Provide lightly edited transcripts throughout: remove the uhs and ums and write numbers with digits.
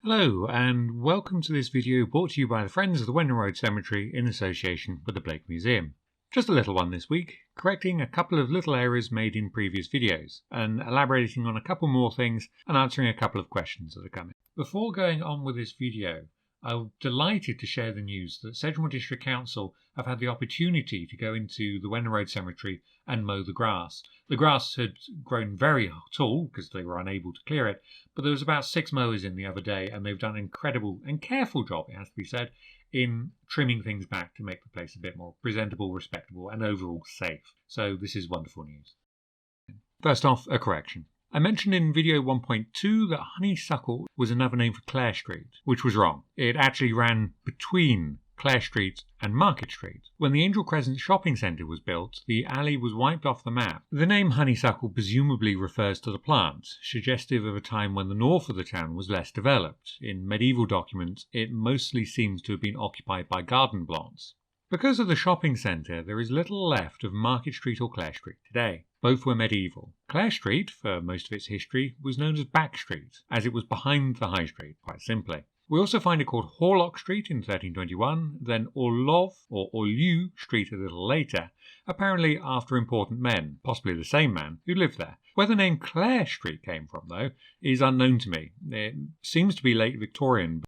Hello, and welcome to this video brought to you by the Friends of the Wendon Road Cemetery in association with the Blake Museum. Just a little one this week, correcting a couple of little errors made in previous videos, and elaborating on a couple more things and answering a couple of questions that are coming. Before going on with this video, I'm delighted to share the news that Sedgemoor District Council have had the opportunity to go into the Wendon Road Cemetery and mow the grass. The grass had grown very tall because they were unable to clear it, but there was about 6 mowers in the other day, and they've done an incredible and careful job, it has to be said, in trimming things back to make the place a bit more presentable, respectable, and overall safe. So this is wonderful news. First off, a correction. I mentioned in video 1.2 that Honeysuckle was another name for Clare Street, which was wrong. It actually ran between Clare Street and Market Street. When the Angel Crescent shopping centre was built, the alley was wiped off the map. The name Honeysuckle presumably refers to the plant, suggestive of a time when the north of the town was less developed. In medieval documents, it mostly seems to have been occupied by garden plots. Because of the shopping centre, there is little left of Market Street or Clare Street today. Both were medieval. Clare Street, for most of its history, was known as Back Street, as it was behind the High Street, quite simply. We also find it called Horlock Street in 1321, then Orlov or Orlew Street a little later, apparently after important men, possibly the same man, who lived there. Where the name Clare Street came from, though, is unknown to me. It seems to be late Victorian.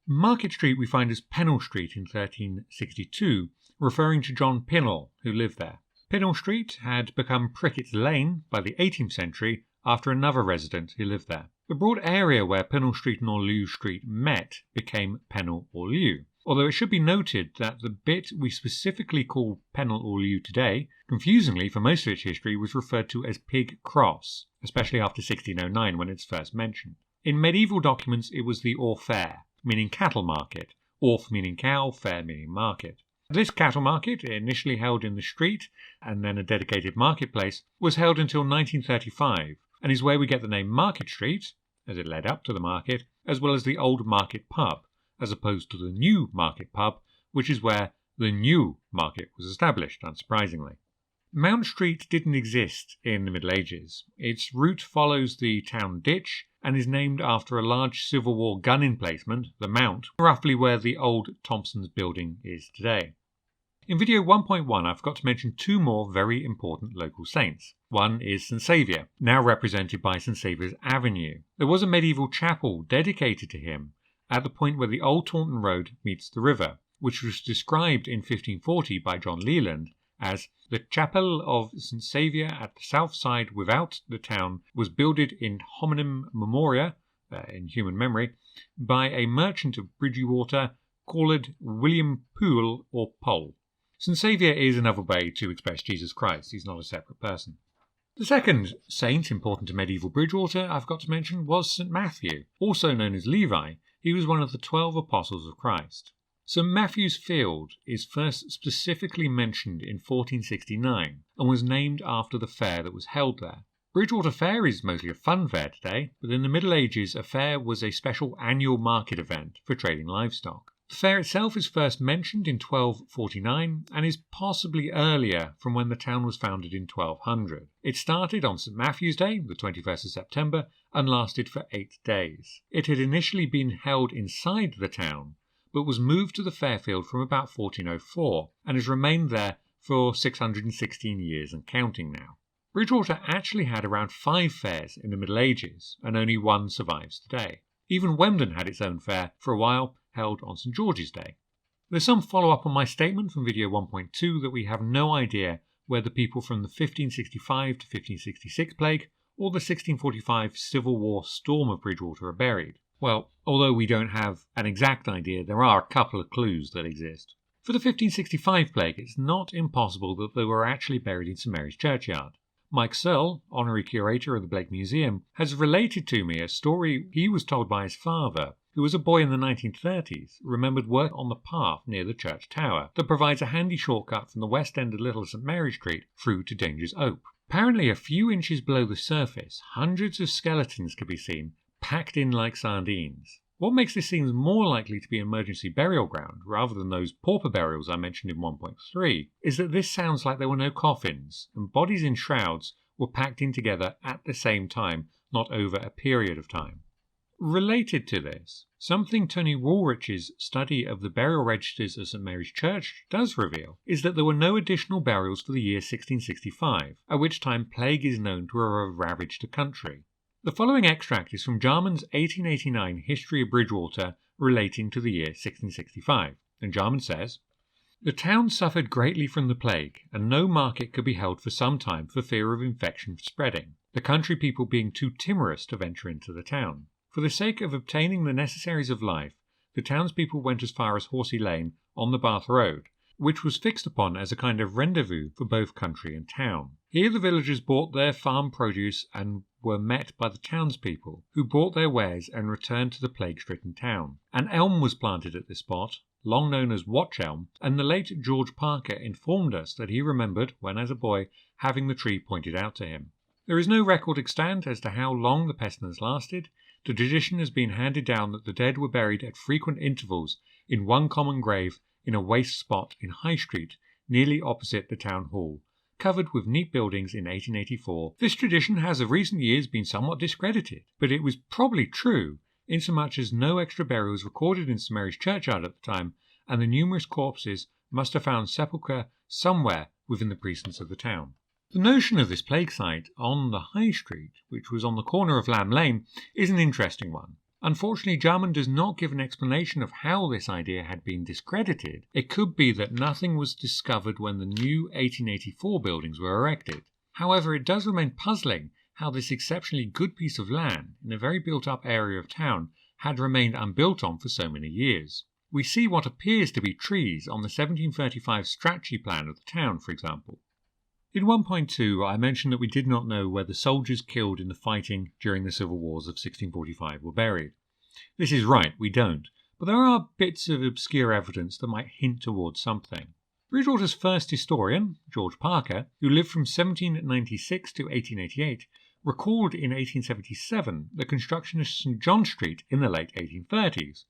Market Street we find as Pennell Street in 1362, referring to John Pinnell, who lived there. Pinnell Street had become Prickett's Lane by the 18th century after another resident who lived there. The broad area where Pennell Street and Orlew Street met became Pennell Orlew, although it should be noted that the bit we specifically call Pennell Orlew today, confusingly for most of its history, was referred to as Pig Cross, especially after 1609 when it's first mentioned. In medieval documents it was the Or Fair, meaning cattle market, Orth meaning cow, fair meaning market. This cattle market, initially held in the street and then a dedicated marketplace, was held until 1935 and is where we get the name Market Street, as it led up to the market, as well as the old market pub, as opposed to the new market pub, which is where the new market was established, unsurprisingly. Mount Street didn't exist in the Middle Ages. Its route follows the town ditch and is named after a large Civil War gun emplacement, the Mount, roughly where the old Thompson's building is today. In video 1.1 I forgot to mention 2 more very important local saints. One is St Saviour, now represented by St Saviour's Avenue. There was a medieval chapel dedicated to him at the point where the Old Taunton Road meets the river, which was described in 1540 by John Leland as the chapel of St Saviour at the south side without the town was builded in hominum memoria, in human memory, by a merchant of Bridgewater called William Poole or Pole. St Saviour is another way to express Jesus Christ. He's not a separate person. The second saint important to medieval Bridgewater I've got to mention was St Matthew, also known as Levi. He was one of the 12 apostles of Christ. St Matthew's Field is first specifically mentioned in 1469 and was named after the fair that was held there. Bridgewater Fair is mostly a fun fair today, but in the Middle Ages a fair was a special annual market event for trading livestock. The fair itself is first mentioned in 1249 and is possibly earlier from when the town was founded in 1200. It started on St Matthew's Day, the 21st of September, and lasted for 8 days. It had initially been held inside the town, but was moved to the Fairfield from about 1404 and has remained there for 616 years and counting now. Bridgewater actually had around 5 fairs in the Middle Ages, and only one survives today. Even Wemden had its own fair for a while, held on St George's Day. There's some follow-up on my statement from video 1.2 that we have no idea where the people from the 1565 to 1566 plague or the 1645 Civil War storm of Bridgewater are buried. Well, although we don't have an exact idea, there are a couple of clues that exist. For the 1565 plague, it's not impossible that they were actually buried in St Mary's Churchyard. Mike Searle, honorary curator of the Blake Museum, has related to me a story he was told by his father, who was a boy in the 1930s, remembered work on the path near the church tower that provides a handy shortcut from the west end of Little St Mary Street through to Danger's Ope. Apparently a few inches below the surface, hundreds of skeletons could be seen, packed in like sardines. What makes this seem more likely to be an emergency burial ground, rather than those pauper burials I mentioned in 1.3, is that this sounds like there were no coffins, and bodies in shrouds were packed in together at the same time, not over a period of time. Related to this, something Tony Woolrich's study of the burial registers of St Mary's Church does reveal is that there were no additional burials for the year 1665, at which time plague is known to have ravaged the country. The following extract is from Jarman's 1889 History of Bridgewater relating to the year 1665, and Jarman says, "The town suffered greatly from the plague, and no market could be held for some time for fear of infection spreading, the country people being too timorous to venture into the town. For the sake of obtaining the necessaries of life, the townspeople went as far as Horsey Lane on the Bath Road, which was fixed upon as a kind of rendezvous for both country and town. Here the villagers bought their farm produce and were met by the townspeople, who bought their wares and returned to the plague-stricken town. An elm was planted at this spot, long known as Watch Elm, and the late George Parker informed us that he remembered, when as a boy, having the tree pointed out to him. There is no record extant as to how long the pestilence lasted. The tradition has been handed down that the dead were buried at frequent intervals in one common grave in a waste spot in High Street, nearly opposite the town hall, covered with neat buildings in 1884. This tradition has of recent years been somewhat discredited, but it was probably true, insomuch as no extra burials recorded in St Mary's Churchyard at the time, and the numerous corpses must have found sepulchre somewhere within the precincts of the town." The notion of this plague site on the High Street, which was on the corner of Lamb Lane, is an interesting one. Unfortunately, Jarman does not give an explanation of how this idea had been discredited. It could be that nothing was discovered when the new 1884 buildings were erected. However, it does remain puzzling how this exceptionally good piece of land, in a very built-up area of town, had remained unbuilt on for so many years. We see what appears to be trees on the 1735 Strachey plan of the town, for example. In 1.2, I mentioned that we did not know where the soldiers killed in the fighting during the Civil Wars of 1645 were buried. This is right, we don't, but there are bits of obscure evidence that might hint towards something. Bridgewater's first historian, George Parker, who lived from 1796 to 1888, recalled in 1877 the construction of St John Street in the late 1830s,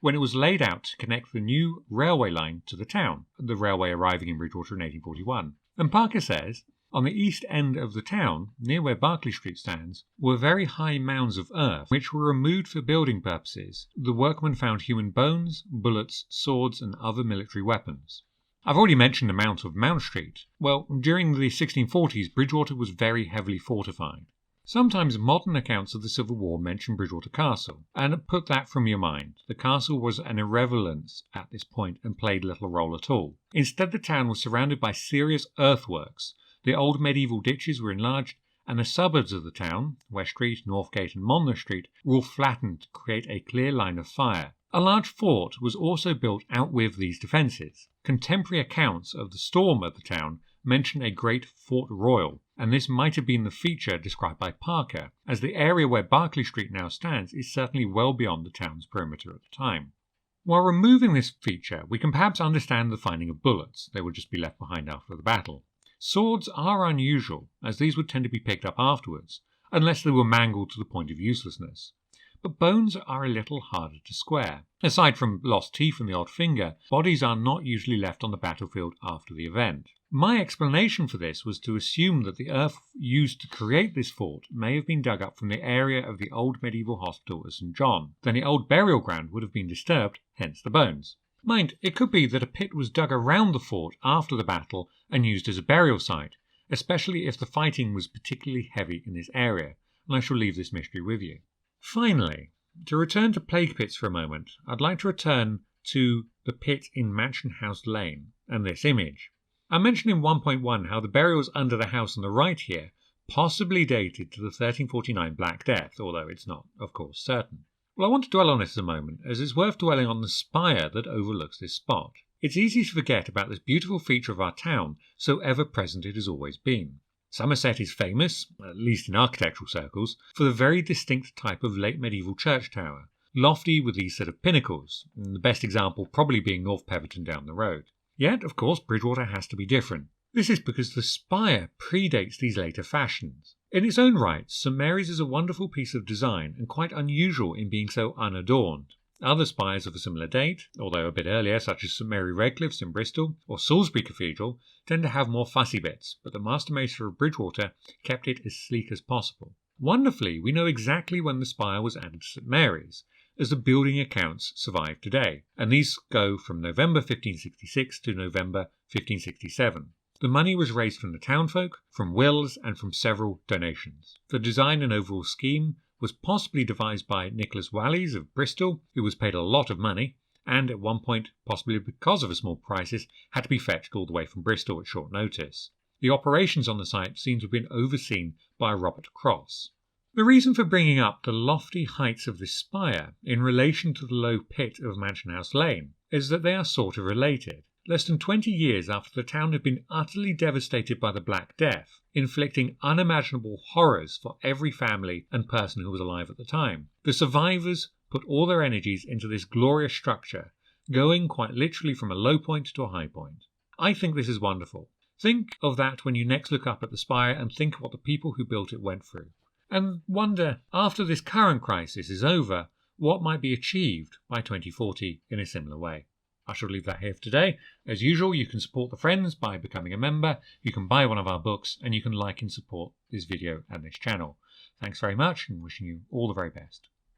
when it was laid out to connect the new railway line to the town, the railway arriving in Bridgewater in 1841. And Parker says, on the east end of the town, near where Berkeley Street stands, were very high mounds of earth, which were removed for building purposes. The workmen found human bones, bullets, swords, and other military weapons. I've already mentioned the Mount of Mount Street. Well, during the 1640s, Bridgewater was very heavily fortified. Sometimes modern accounts of the Civil War mention Bridgewater Castle, and put that from your mind. The castle was an irrelevance at this point and played little role at all. Instead, the town was surrounded by serious earthworks. The old medieval ditches were enlarged, and the suburbs of the town, West Street, Northgate and Monmouth Street, were all flattened to create a clear line of fire. A large fort was also built out with these defences. Contemporary accounts of the storm at the town mention a great Fort Royal, and this might have been the feature described by Parker, as the area where Berkeley Street now stands is certainly well beyond the town's perimeter at the time. While removing this feature, we can perhaps understand the finding of bullets. They would just be left behind after the battle. Swords are unusual, as these would tend to be picked up afterwards, unless they were mangled to the point of uselessness. But bones are a little harder to square. Aside from lost teeth and the odd finger, bodies are not usually left on the battlefield after the event. My explanation for this was to assume that the earth used to create this fort may have been dug up from the area of the old medieval hospital at St John. Then the old burial ground would have been disturbed, hence the bones. Mind, it could be that a pit was dug around the fort after the battle and used as a burial site, especially if the fighting was particularly heavy in this area, and I shall leave this mystery with you. Finally, to return to plague pits for a moment, I'd like to return to the pit in Mansion House Lane and this image. I mentioned in 1.1 how the burials under the house on the right here possibly dated to the 1349 Black Death, although it's not, of course, certain. Well, I want to dwell on this a moment, as it's worth dwelling on the spire that overlooks this spot. It's easy to forget about this beautiful feature of our town, so ever-present it has always been. Somerset is famous, at least in architectural circles, for the very distinct type of late medieval church tower, lofty with these set of pinnacles, the best example probably being North Peverton down the road. Yet, of course, Bridgewater has to be different. This is because the spire predates these later fashions. In its own right, St Mary's is a wonderful piece of design and quite unusual in being so unadorned. Other spires of a similar date, although a bit earlier, such as St Mary Redcliffe's in Bristol or Salisbury Cathedral, tend to have more fussy bits, but the master mason of Bridgewater kept it as sleek as possible. Wonderfully, we know exactly when the spire was added to St Mary's, as the building accounts survive today, and these go from November 1566 to November 1567. The money was raised from the townfolk, from wills, and from several donations. The design and overall scheme was possibly devised by Nicholas Wallis of Bristol, who was paid a lot of money, and at one point, possibly because of a small crisis, had to be fetched all the way from Bristol at short notice. The operations on the site seem to have been overseen by Robert Cross. The reason for bringing up the lofty heights of this spire in relation to the low pit of Mansion House Lane is that they are sort of related. Less than 20 years after the town had been utterly devastated by the Black Death, inflicting unimaginable horrors for every family and person who was alive at the time, the survivors put all their energies into this glorious structure, going quite literally from a low point to a high point. I think this is wonderful. Think of that when you next look up at the spire and think of what the people who built it went through. And wonder, after this current crisis is over, what might be achieved by 2040 in a similar way. I shall leave that here for today. As usual, you can support the Friends by becoming a member, you can buy one of our books, and you can like and support this video and this channel. Thanks very much, and wishing you all the very best.